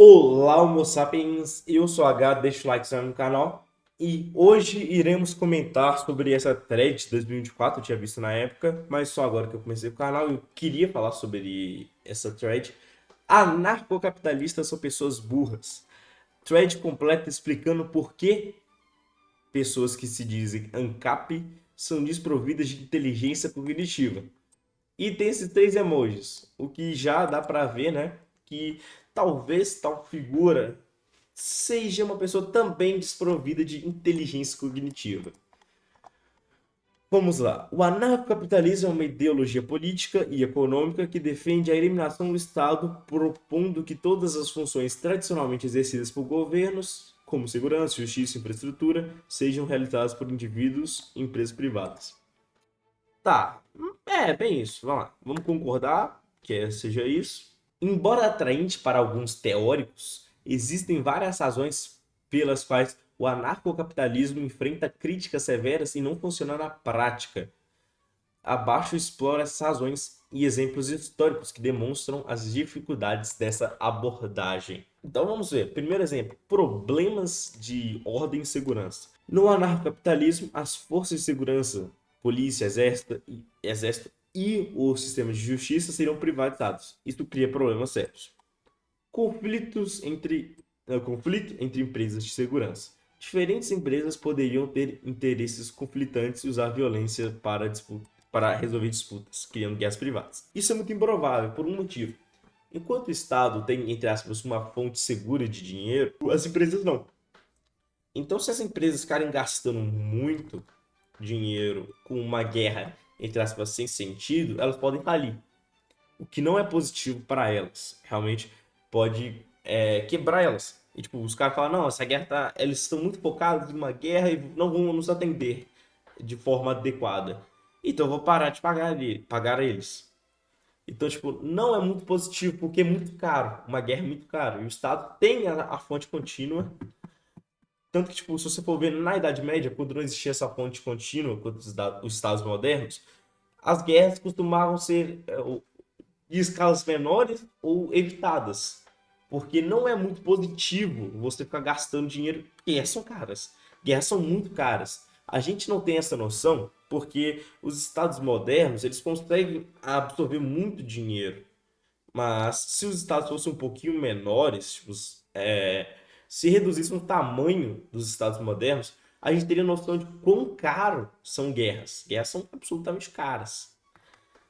Olá, Homo sapiens, eu sou H, deixa o like no canal e hoje iremos comentar sobre essa thread de 2024, eu tinha visto na época, mas só agora que eu comecei o canal eu queria falar sobre essa thread. Anarcocapitalistas são pessoas burras. Thread completa explicando por que pessoas que se dizem ANCAP são desprovidas de inteligência cognitiva. E tem esses três emojis, o que já dá pra ver, né, que talvez tal figura seja uma pessoa também desprovida de inteligência cognitiva. Vamos lá. O anarcocapitalismo é uma ideologia política e econômica que defende a eliminação do Estado, propondo que todas as funções tradicionalmente exercidas por governos, como segurança, justiça e infraestrutura, sejam realizadas por indivíduos e empresas privadas. Tá, bem isso. Vamos lá. Vamos concordar que seja isso. Embora atraente para alguns teóricos, existem várias razões pelas quais o anarcocapitalismo enfrenta críticas severas e não funciona na prática. Abaixo explora essas razões e exemplos históricos que demonstram as dificuldades dessa abordagem. Então vamos ver. Primeiro exemplo: problemas de ordem e segurança. No anarcocapitalismo, as forças de segurança, polícia, exército e o sistema de justiça seriam privatizados. Isso cria problemas sérios. Conflito entre empresas de segurança. Diferentes empresas poderiam ter interesses conflitantes e usar violência para resolver disputas, criando guerras privadas. Isso é muito improvável por um motivo. Enquanto o Estado tem, entre aspas, uma fonte segura de dinheiro, as empresas não. Então, se as empresas ficarem gastando muito dinheiro com uma guerra, entre aspas, sem sentido, elas podem falir. O que não é positivo para elas. Realmente pode quebrar elas. E tipo, os caras falam, não, essa guerra tá. Eles estão muito focados em uma guerra e não vão nos atender de forma adequada. Então eu vou parar de pagar eles. Então, tipo, não é muito positivo porque é muito caro. Uma guerra é muito caro. E o Estado tem a fonte contínua. Tanto que, tipo, se você for ver na Idade Média, quando não existia essa fonte contínua, quando os Estados modernos, as guerras costumavam ser de escalas menores ou evitadas. Porque não é muito positivo você ficar gastando dinheiro. Guerras são caras. Guerras são muito caras. A gente não tem essa noção porque os estados modernos eles conseguem absorver muito dinheiro. Mas se os estados fossem um pouquinho menores, tipo, se reduzisse o tamanho dos estados modernos, a gente teria noção de quão caro são guerras. Guerras são absolutamente caras.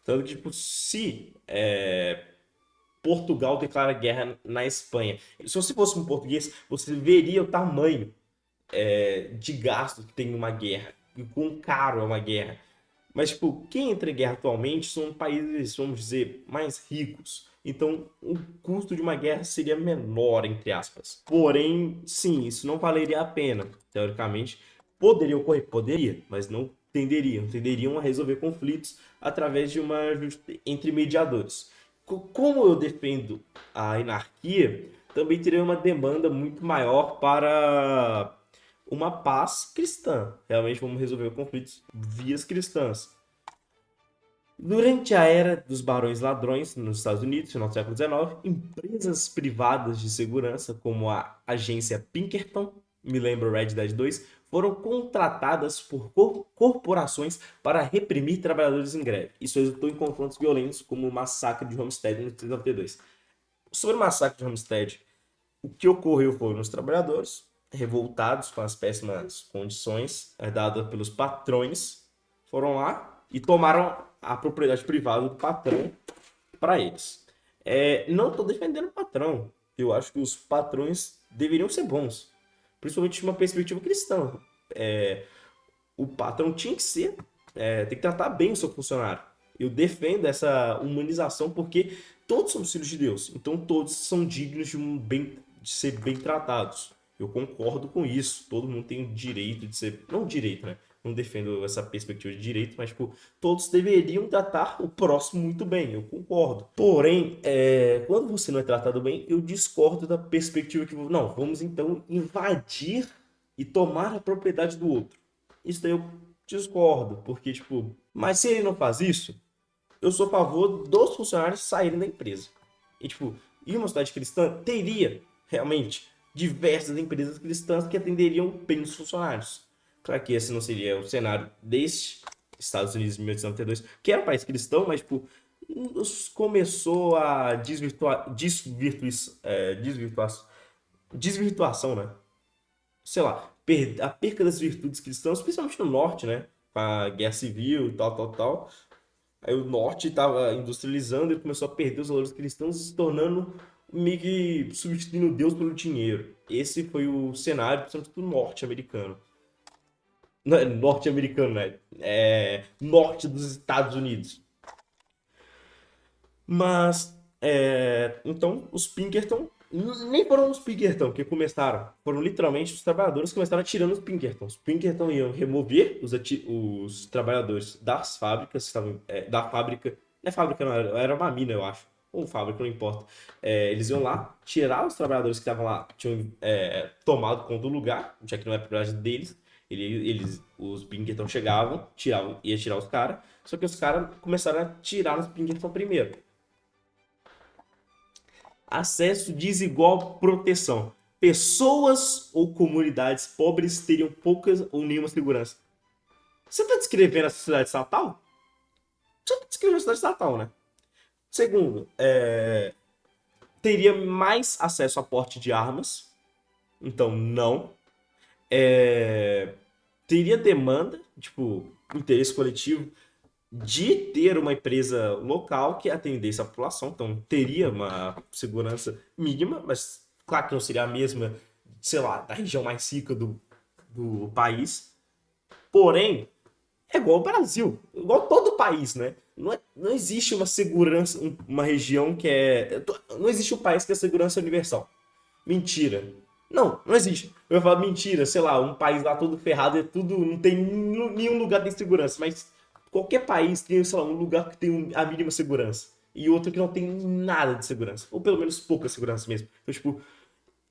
Tanto que, tipo, se Portugal declara guerra na Espanha. Se você fosse um português, você veria o tamanho de gasto que tem uma guerra, e quão caro é uma guerra. Mas, tipo, quem entra em guerra atualmente são países, vamos dizer, mais ricos. Então, o custo de uma guerra seria menor, entre aspas. Porém, sim, isso não valeria a pena, teoricamente. Poderia ocorrer? Poderia, mas não tenderiam a resolver conflitos através de entre mediadores. Como eu defendo a anarquia, também teria uma demanda muito maior para uma paz cristã. Realmente vamos resolver conflitos vias cristãs. Durante a era dos barões ladrões nos Estados Unidos, final do século XIX, empresas privadas de segurança, como a agência Pinkerton, me lembra Red Dead 2, foram contratadas por corporações para reprimir trabalhadores em greve. Isso resultou em confrontos violentos, como o massacre de Homestead em 1992. Sobre o massacre de Homestead, o que ocorreu foi os trabalhadores, revoltados com as péssimas condições dadas pelos patrões, foram lá e tomaram a propriedade privada do patrão para eles. Não estou defendendo o patrão. Eu acho que os patrões deveriam ser bons, principalmente de uma perspectiva cristã. O patrão tinha que ser, tem que tratar bem o seu funcionário. Eu defendo essa humanização porque todos somos filhos de Deus, então todos são dignos de ser bem tratados. Eu concordo com isso. Todo mundo tem o direito de ser, não direito, né? Não defendo essa perspectiva de direito, mas tipo, todos deveriam tratar o próximo muito bem. Eu concordo. Porém, quando você não é tratado bem, eu discordo da perspectiva que não, vamos então invadir e tomar a propriedade do outro. Isso daí eu discordo, porque, tipo, mas se ele não faz isso, eu sou a favor dos funcionários saírem da empresa. E, tipo, em uma cidade cristã, teria. realmente diversas empresas cristãs que atenderiam bem os funcionários. Claro que esse não seria o cenário deste Estados Unidos de 1892, que era um país cristão, mas tipo, começou a desvirtuação, né? Sei lá, a perca das virtudes cristãs, principalmente no norte, né? Com a guerra civil e tal, tal, tal. Aí o norte estava industrializando e começou a perder os valores cristãos, se tornando meio que substituindo Deus pelo dinheiro. Esse foi o cenário, principalmente do norte-americano. Não é norte-americano, né? É norte dos Estados Unidos. Mas, então, os Pinkerton, nem foram os Pinkerton que começaram, foram literalmente os trabalhadores que começaram tirando os Pinkerton. Os Pinkerton iam remover os trabalhadores das fábricas, que estavam, da fábrica, não é fábrica não, era uma mina, eu acho, ou fábrica, não importa. Eles iam lá, tirar os trabalhadores que estavam lá, tinham tomado conta do lugar, já que não é propriedade deles. Os Pinkerton chegavam, ia tirar os caras, só que os caras começaram a tirar os Pinkerton primeiro. Acesso desigual proteção. Pessoas ou comunidades pobres teriam poucas ou nenhuma segurança. Você está descrevendo a sociedade estatal? Você está descrevendo a sociedade estatal, né? Segundo, teria mais acesso a porte de armas. Então, não. Teria demanda, tipo, interesse coletivo de ter uma empresa local que atendesse a população. Então, teria uma segurança mínima, mas claro que não seria a mesma, sei lá, da região mais rica do país. Porém, é igual ao Brasil, igual todo país, né? Não existe uma segurança, uma região que é. Não existe um país que é segurança universal. Mentira. Não existe. Eu ia falar mentira, sei lá, um país lá todo ferrado, tudo, não tem nenhum lugar tem segurança, mas qualquer país tem, sei lá, um lugar que tem a mínima segurança e outro que não tem nada de segurança, ou pelo menos pouca segurança mesmo. Então, tipo,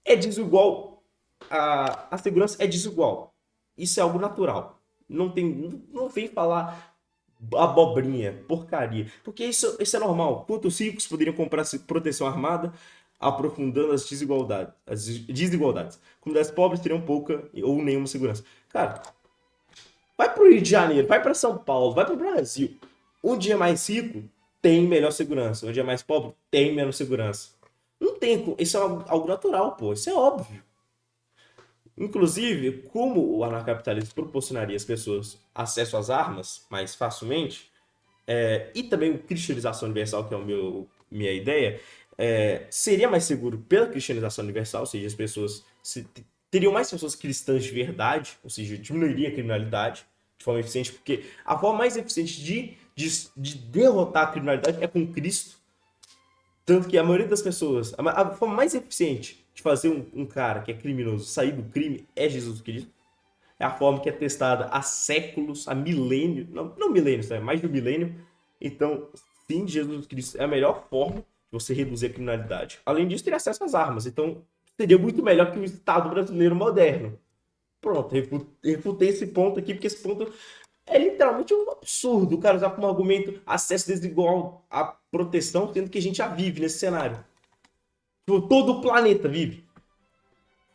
é desigual, a segurança é desigual. Isso é algo natural. Não vem falar abobrinha, porcaria, porque isso é normal. Quantos ricos poderiam comprar proteção armada, aprofundando as desigualdades. Comunidades pobres teriam pouca ou nenhuma segurança. Cara, vai pro Rio de Janeiro, vai para São Paulo, vai pro Brasil. Onde é mais rico, tem melhor segurança. Onde é mais pobre, tem menos segurança. Não tem, isso é algo natural, pô, isso é óbvio. Inclusive, como o anarcapitalismo proporcionaria às pessoas acesso às armas mais facilmente, e também a cristianização universal, que é minha ideia, seria mais seguro pela cristianização universal, ou seja, as pessoas teriam mais pessoas cristãs de verdade, ou seja, diminuiria a criminalidade de forma eficiente, porque a forma mais eficiente de derrotar a criminalidade é com Cristo. Tanto que a maioria das pessoas, a forma mais eficiente de fazer um cara que é criminoso sair do crime é Jesus Cristo. É a forma que é testada há séculos, há milênios, não milênios, é mais de um milênio. Então, sim, Jesus Cristo é a melhor forma de você reduzir a criminalidade. Além disso, ter acesso às armas. Então, seria muito melhor que o Estado brasileiro moderno. Pronto, refutei esse ponto aqui, porque esse ponto é literalmente um absurdo. O cara usar como argumento acesso desigual à proteção, sendo que a gente já vive nesse cenário. Todo o planeta vive.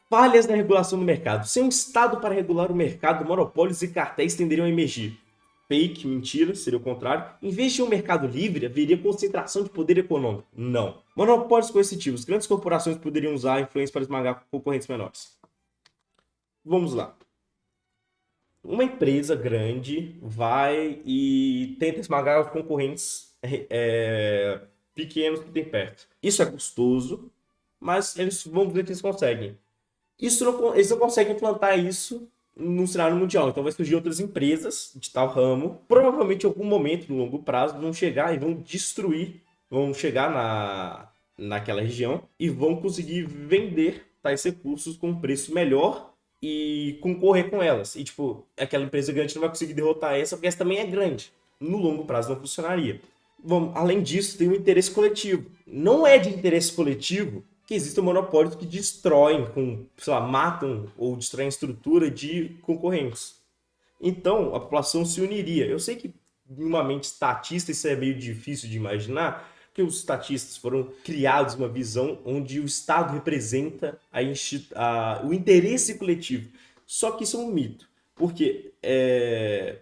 Falhas na regulação do mercado. Sem um Estado para regular o mercado, monopólios e cartéis tenderiam a emergir. Fake, mentira, seria o contrário. Em vez de um mercado livre, haveria concentração de poder econômico. Não. Monopólios coercitivos. Grandes corporações poderiam usar a influência para esmagar concorrentes menores. Vamos lá. Uma empresa grande vai e tenta esmagar os concorrentes pequenos que tem perto. Isso é custoso, mas eles vão ver que eles conseguem. Eles não conseguem implantar isso no cenário mundial. Então vai surgir outras empresas de tal ramo, provavelmente em algum momento, no longo prazo, vão chegar e vão destruir, vão chegar naquela região e vão conseguir vender tais recursos com um preço melhor e concorrer com elas. E, tipo, aquela empresa grande não vai conseguir derrotar essa, porque essa também é grande. No longo prazo não funcionaria. Além disso, tem o interesse coletivo. Não é de interesse coletivo que existem monopólios que destroem, sei lá, matam ou destroem a estrutura de concorrentes. Então, a população se uniria. Eu sei que, em uma mente estatista, isso é meio difícil de imaginar, porque os estatistas foram criados uma visão onde o Estado representa o interesse coletivo. Só que isso é um mito, porque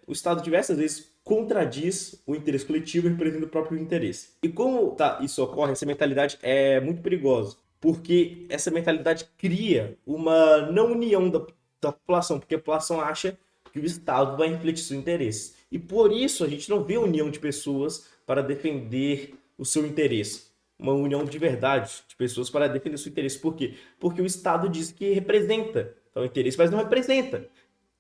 o Estado diversas vezes contradiz o interesse coletivo e representa o próprio interesse. E como isso ocorre, essa mentalidade é muito perigosa, porque essa mentalidade cria uma não união da população, porque a população acha que o Estado vai refletir seu interesse. E por isso a gente não vê união de pessoas para defender o seu interesse. Uma união de verdade de pessoas para defender o seu interesse. Por quê? Porque o Estado diz que representa o interesse, mas não representa.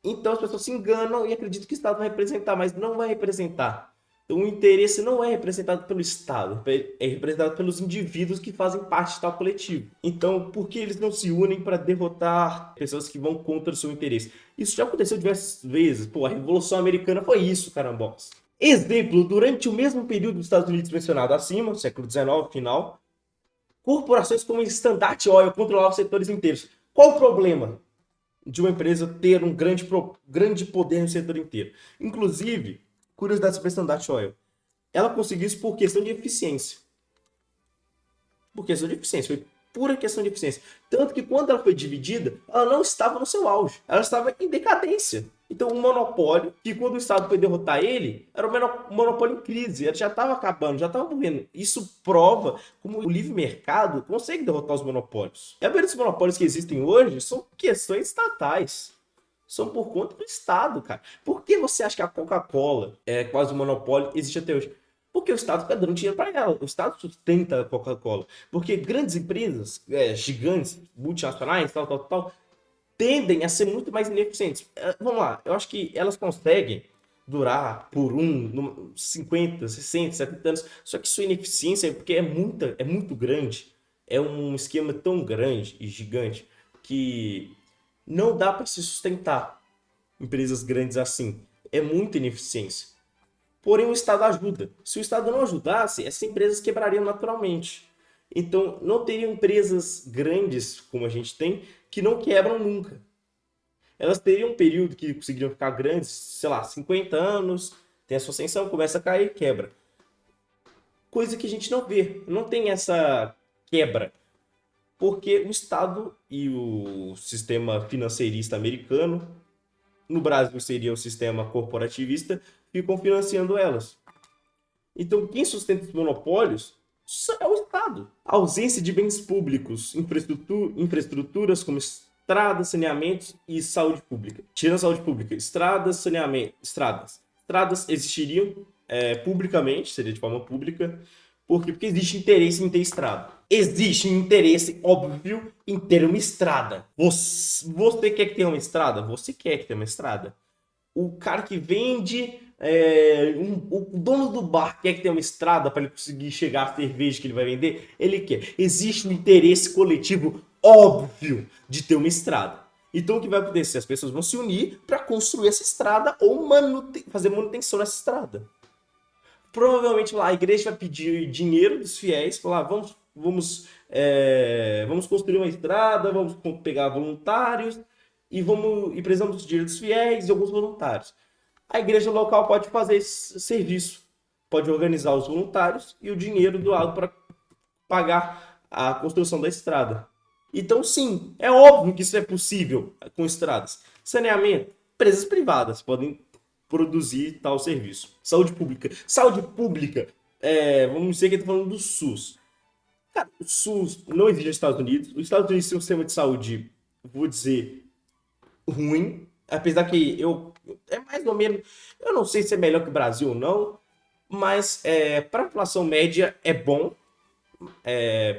Então as pessoas se enganam e acreditam que o Estado vai representar, mas não vai representar. Então o interesse não é representado pelo Estado, é representado pelos indivíduos que fazem parte de tal coletivo. Então, por que eles não se unem para derrotar pessoas que vão contra o seu interesse? Isso já aconteceu diversas vezes. Pô, a Revolução Americana foi isso, carambós. Exemplo, durante o mesmo período dos Estados Unidos mencionado acima, século XIX, final, corporações como a Standard Oil controlavam setores inteiros. Qual o problema de uma empresa ter um grande poder no setor inteiro? Inclusive, curiosidade sobre a Standard Oil, ela conseguiu isso por questão de eficiência. Por questão de eficiência, foi pura questão de eficiência. Tanto que quando ela foi dividida, ela não estava no seu auge, ela estava em decadência. Então, um monopólio, que quando o Estado foi derrotar ele, era um monopólio em crise, ele já estava acabando, já estava morrendo. Isso prova como o livre mercado consegue derrotar os monopólios. E a maioria dos monopólios que existem hoje são questões estatais. São por conta do Estado, cara. Por que você acha que a Coca-Cola é quase um monopólio existe até hoje? Porque o Estado fica dando dinheiro para ela. O Estado sustenta a Coca-Cola. Porque grandes empresas, gigantes, multinacionais, tal, tendem a ser muito mais ineficientes. Vamos lá, eu acho que elas conseguem durar por 50, 60, 70 anos. Só que sua ineficiência é porque é muito grande. É um esquema tão grande e gigante que não dá para se sustentar empresas grandes assim. É muita ineficiência. Porém, o Estado ajuda. Se o Estado não ajudasse, essas empresas quebrariam naturalmente. Então, não teriam empresas grandes, como a gente tem, que não quebram nunca. Elas teriam um período que conseguiriam ficar grandes, sei lá, 50 anos, tem a sua ascensão, começa a cair, quebra. Coisa que a gente não vê, não tem essa quebra. Porque o Estado e o sistema financeirista americano, no Brasil seria o sistema corporativista, ficam financiando elas. Então, quem sustenta os monopólios é o Estado. A ausência de bens públicos, infraestruturas como estradas, saneamentos e saúde pública. Tirando a saúde pública, estradas, saneamento, estradas. Estradas existiriam publicamente, seria de forma pública. Por quê? Porque existe interesse em ter estrada. Existe interesse, óbvio, em ter uma estrada. Você quer que tenha uma estrada? Você quer que tenha uma estrada. O cara que vende, o dono do bar quer que tenha uma estrada para ele conseguir chegar à cerveja que ele vai vender, ele quer. Existe um interesse coletivo óbvio de ter uma estrada. Então o que vai acontecer? As pessoas vão se unir para construir essa estrada ou fazer manutenção nessa estrada. Provavelmente lá a igreja vai pedir dinheiro dos fiéis, falar, vamos construir uma estrada, vamos pegar voluntários e precisamos do dinheiro dos fiéis e alguns voluntários. A igreja local pode fazer esse serviço, pode organizar os voluntários e o dinheiro doado para pagar a construção da estrada. Então, sim, é óbvio que isso é possível com estradas. Saneamento, empresas privadas podem produzir tal serviço. Saúde pública. Saúde pública, vamos dizer que está falando do SUS. Cara, o SUS não existe nos Estados Unidos. Os Estados Unidos têm um sistema de saúde, vou dizer, ruim. Apesar que é mais ou menos, eu não sei se é melhor que o Brasil ou não, mas para a população média é bom,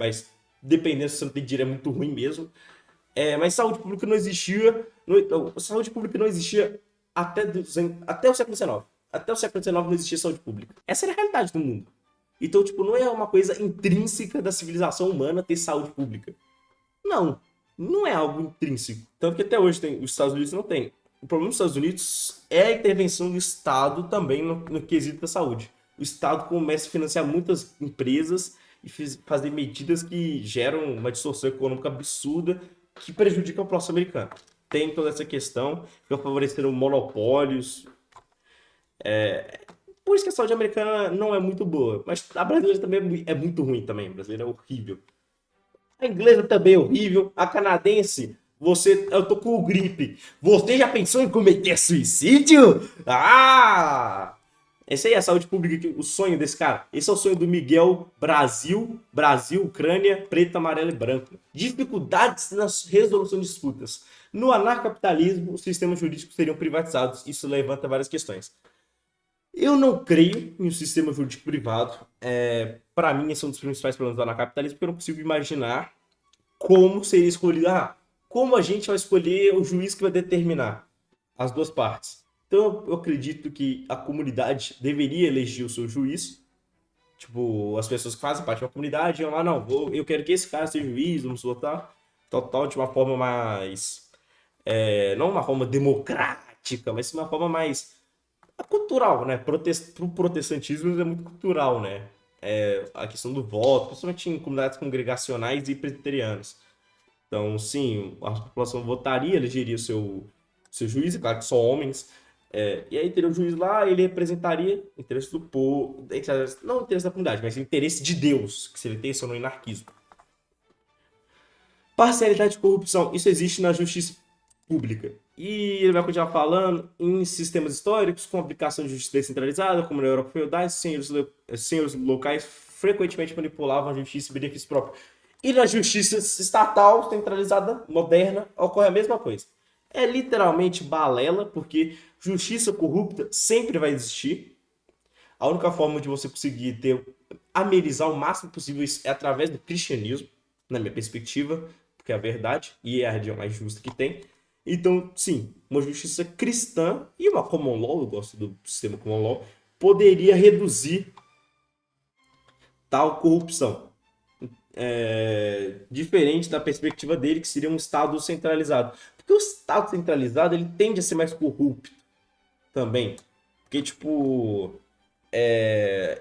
mas dependendo se você não tem dinheiro é muito ruim mesmo. Mas saúde pública não existia, saúde pública não existia até o século XIX. Até o século XIX não existia saúde pública. Essa era a realidade do mundo. Então, tipo, não é uma coisa intrínseca da civilização humana ter saúde pública. Não é algo intrínseco. Tanto que até hoje os Estados Unidos não tem. O problema dos Estados Unidos é a intervenção do Estado também no quesito da saúde. O Estado começa a financiar muitas empresas e fazer medidas que geram uma distorção econômica absurda que prejudica a população americana. Tem toda essa questão, que favoreceram monopólios. Por isso que a saúde americana não é muito boa. Mas a brasileira também é muito ruim também. A brasileira é horrível. A inglesa também é horrível. A canadense, eu tô com gripe. Você já pensou em cometer suicídio? Ah! Esse aí é a saúde pública, o sonho desse cara. Esse é o sonho do Miguel Brasil, Ucrânia, preto, amarelo e branco. Dificuldades na resolução de disputas. No anarcapitalismo, os sistemas jurídicos seriam privatizados. Isso levanta várias questões. Eu não creio em um sistema jurídico privado. Para mim, esse é um dos principais problemas do anarcapitalismo, porque eu não consigo imaginar como seria escolhido. Como a gente vai escolher o juiz que vai determinar as duas partes? Então, eu acredito que a comunidade deveria eleger o seu juiz. Tipo, as pessoas que fazem parte da comunidade iam lá, não, eu quero que esse cara seja juiz, vamos votar. Total, de uma forma mais. Não uma forma democrática, mas sim uma forma mais cultural, né? Pro protestantismo é muito cultural, né? A questão do voto, principalmente em comunidades congregacionais e presbiterianas. Então, sim, a população votaria, elegeria seu juiz, é claro que só homens. E aí teria o juiz lá, ele representaria o interesse do povo, não o interesse da comunidade, mas o interesse de Deus, que seria intenção no anarquismo. Parcialidade e corrupção, isso existe na justiça pública. E ele vai continuar falando em sistemas históricos, com aplicação de justiça descentralizada, como na Europa feudal, senhores locais frequentemente manipulavam a justiça em benefício próprio. E na justiça estatal, centralizada, moderna, ocorre a mesma coisa. É literalmente balela, porque justiça corrupta sempre vai existir. A única forma de você conseguir amenizar o máximo possível isso é através do cristianismo, na minha perspectiva, porque é a verdade e é a religião mais justa que tem. Então, sim, uma justiça cristã e uma common law, eu gosto do sistema common law, poderia reduzir tal corrupção. Diferente da perspectiva dele, que seria um Estado centralizado. Porque o Estado centralizado, ele tende a ser mais corrupto também. Porque, tipo,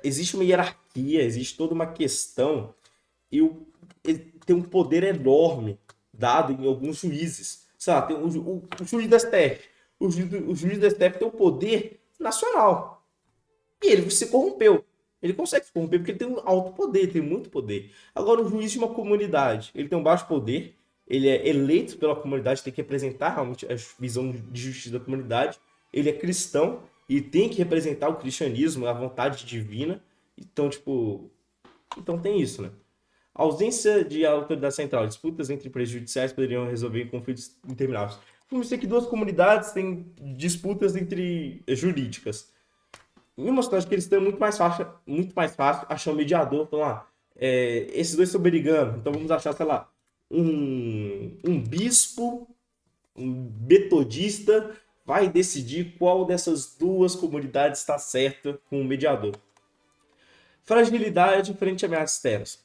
existe uma hierarquia, existe toda uma questão e ele tem um poder enorme dado em alguns juízes. Sei lá, tem o juiz da STF. O juiz da STF tem um poder nacional. E ele se corrompeu. Ele consegue se corromper porque ele tem um alto poder, tem muito poder. Agora, o juiz de uma comunidade, ele tem um baixo poder, ele é eleito pela comunidade, tem que representar realmente a visão de justiça da comunidade. Ele é cristão e tem que representar o cristianismo, a vontade divina. Então, tipo, então tem isso, né? A ausência de autoridade central, disputas entre empresas judiciais poderiam resolver conflitos intermináveis. Vamos dizer que duas comunidades têm disputas entre jurídicas. Em uma situação que eles têm muito mais fácil achar um mediador. Então, esses dois estão brigando, então vamos achar, sei lá, um bispo, um metodista, vai decidir qual dessas duas comunidades está certa com o mediador. Fragilidade frente a ameaças externas.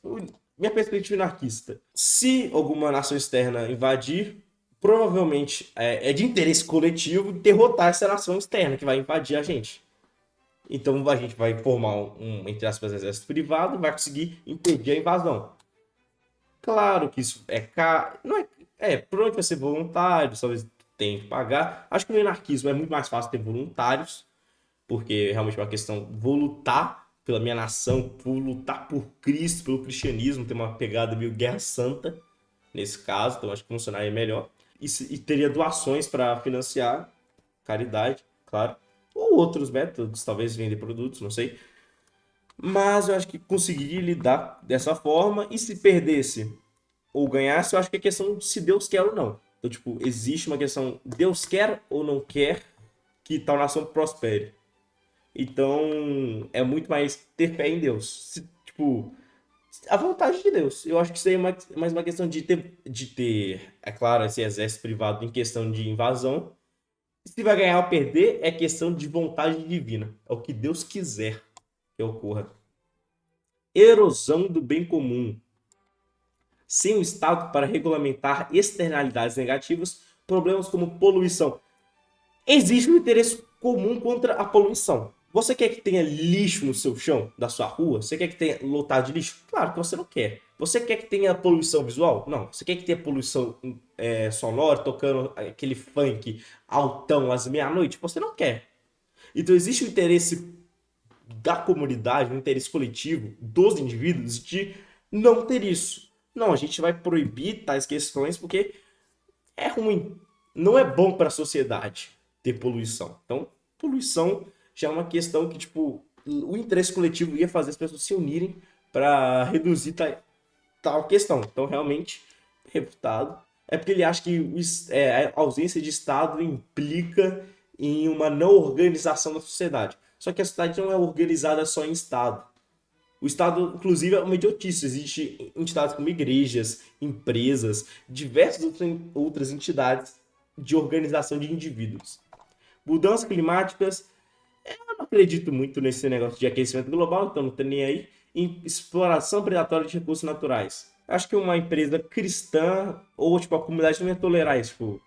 Minha perspectiva anarquista. Se alguma nação externa invadir, provavelmente é de interesse coletivo derrotar essa nação externa que vai invadir a gente. Então a gente vai formar entre aspas, exército privado e vai conseguir impedir a invasão. Claro que isso não provavelmente vai ser voluntário, talvez tenha que pagar. Acho que no anarquismo é muito mais fácil ter voluntários, porque realmente é uma questão, vou lutar pela minha nação, vou lutar por Cristo, pelo cristianismo, tem uma pegada meio guerra santa nesse caso, então acho que funcionaria melhor. E teria doações para financiar, caridade, claro. Ou outros métodos, talvez vender produtos, não sei. Mas eu acho que conseguiria lidar dessa forma, e se perdesse ou ganhasse, eu acho que é questão de se Deus quer ou não. Então, tipo, existe uma questão, Deus quer ou não quer que tal nação prospere. Então, é muito mais ter fé em Deus. Tipo, a vontade de Deus. Eu acho que isso aí é mais uma questão de ter, é claro, esse exército privado em questão de invasão. Se vai ganhar ou perder, é questão de vontade divina. É o que Deus quiser que ocorra. Erosão do bem comum. Sem o Estado para regulamentar externalidades negativas, problemas como poluição. Existe um interesse comum contra a poluição. Você quer que tenha lixo no seu chão, da sua rua? Você quer que tenha lotado de lixo? Claro que você não quer. Você quer que tenha poluição visual? Não. Você quer que tenha poluição sonora, tocando aquele funk altão às meia-noite? Você não quer. Então existe um interesse da comunidade, um interesse coletivo dos indivíduos de não ter isso. Não, a gente vai proibir tais questões porque é ruim. Não é bom para a sociedade ter poluição. Então, poluição já é uma questão que, tipo, o interesse coletivo ia fazer as pessoas se unirem para reduzir tal questão. Então, realmente, refutado. É porque ele acha que a ausência de Estado implica em uma não organização da sociedade. Só que a sociedade não é organizada só em Estado. O Estado, inclusive, é uma idiotice. Existem entidades como igrejas, empresas, diversas outras entidades de organização de indivíduos. Mudanças climáticas, eu não acredito muito nesse negócio de aquecimento global, então não tô nem aí. Em exploração predatória de recursos naturais. Acho que uma empresa cristã ou tipo a comunidade não ia tolerar isso. Tipo,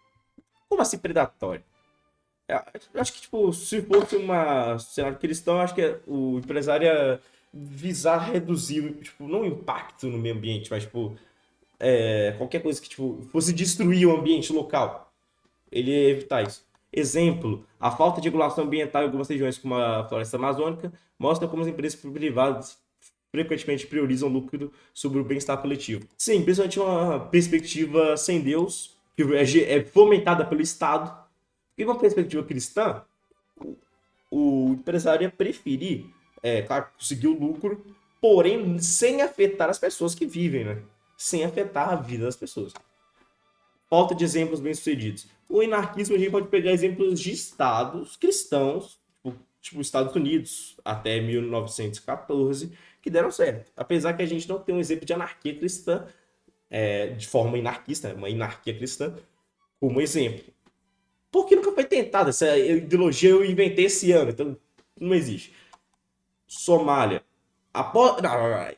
como assim predatório? Eu acho que, tipo, se fosse um cenário cristão, acho que o empresário ia visar reduzir, tipo, não o impacto no meio ambiente, mas, tipo, qualquer coisa que, tipo, fosse destruir o ambiente local. Ele ia evitar isso. Exemplo, a falta de regulação ambiental em algumas regiões, como a floresta amazônica, mostra como as empresas privadas frequentemente priorizam o lucro sobre o bem-estar coletivo. Sim, principalmente uma perspectiva sem Deus, que é fomentada pelo Estado. E uma perspectiva cristã, o empresário ia preferir, claro, conseguir o lucro, porém sem afetar as pessoas que vivem, né? Sem afetar a vida das pessoas. Falta de exemplos bem-sucedidos. O anarquismo, a gente pode pegar exemplos de estados cristãos, tipo Estados Unidos, até 1914, que deram certo. Apesar que a gente não tem um exemplo de anarquia cristã, de forma anarquista, uma anarquia cristã, como exemplo. Porque nunca foi tentado. Essa ideologia eu inventei esse ano, então não existe. Somália.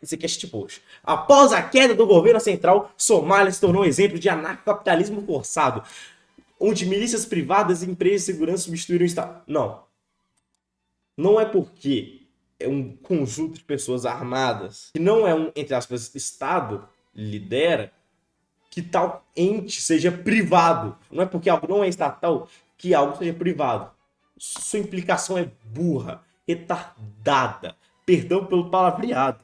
Isso aqui é shitpost. Após a queda do governo central, Somália se tornou um exemplo de anarcocapitalismo forçado, onde milícias privadas e empresas de segurança substituíram o Estado. Não. Não é porque é um conjunto de pessoas armadas, que não é um, entre aspas, Estado lidera, que tal ente seja privado. Não é porque algo não é estatal que algo seja privado. Sua implicação é burra, retardada. Perdão pelo palavreado.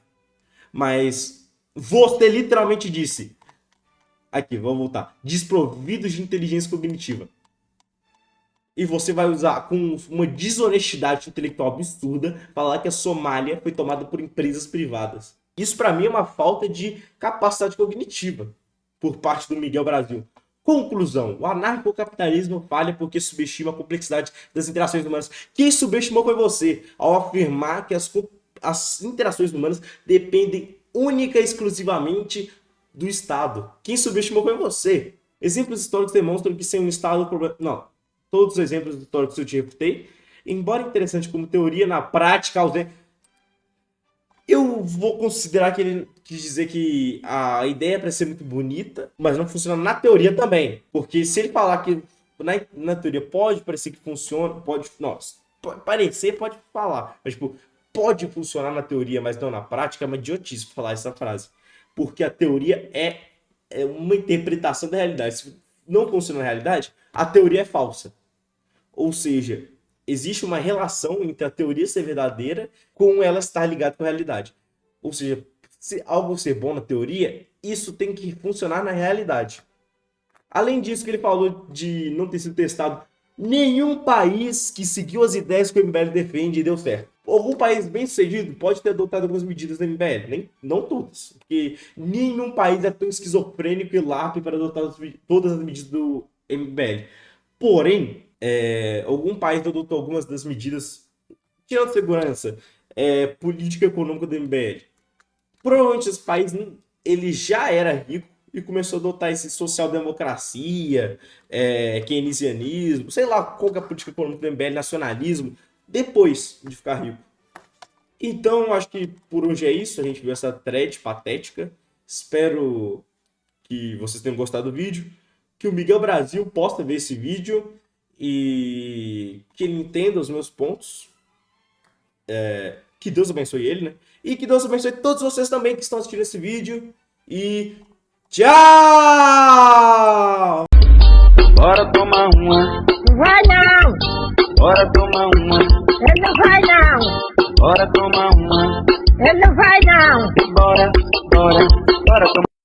Mas você literalmente disse. Aqui, vamos voltar. Desprovidos de inteligência cognitiva. E você vai usar com uma desonestidade intelectual absurda falar que a Somália foi tomada por empresas privadas. Isso para mim é uma falta de capacidade cognitiva por parte do Miguel Brasil. Conclusão: o anarcocapitalismo falha porque subestima a complexidade das interações humanas. Quem subestimou foi você, ao afirmar que as interações humanas dependem única e exclusivamente do Estado. Quem subestimou foi você. Exemplos históricos demonstram que sem um Estado... Não, todos os exemplos históricos que eu te refutei, embora interessante como teoria, na prática, eu vou considerar que ele quis dizer que a ideia é para ser muito bonita, mas não funciona na teoria também. Porque se ele falar que na teoria pode parecer que funciona, pode falar, mas tipo, pode funcionar na teoria, mas não na prática, é uma idiotice falar essa frase. Porque a teoria é uma interpretação da realidade. Se não funciona na realidade, a teoria é falsa. Ou seja, existe uma relação entre a teoria ser verdadeira com ela estar ligada com a realidade. Ou seja, se algo ser bom na teoria, isso tem que funcionar na realidade. Além disso, que ele falou de não ter sido testado, nenhum país que seguiu as ideias que o MBL defende deu certo. Algum país bem sucedido pode ter adotado algumas medidas da MBL, não todas, porque nenhum país é tão esquizofrênico e lápide para adotar todas as medidas do MBL. Porém, algum país adotou algumas das medidas, tirando segurança, política e econômica do MBL. Provavelmente esse país ele já era rico e começou a adotar esse social-democracia, keynesianismo, sei lá qual que é a política econômica do MBL, nacionalismo, depois de ficar rico. Então, acho que por hoje é isso. A gente viu essa thread patética. Espero que vocês tenham gostado do vídeo, que o Miguel Brasil possa ver esse vídeo e que ele entenda os meus pontos. Que Deus abençoe ele, né? E que Deus abençoe todos vocês também que estão assistindo esse vídeo. E tchau! Bora tomar uma. Não vai não! Bora tomar uma. Ele não vai não! bora tomar uma. Ele não vai não. Bora tomar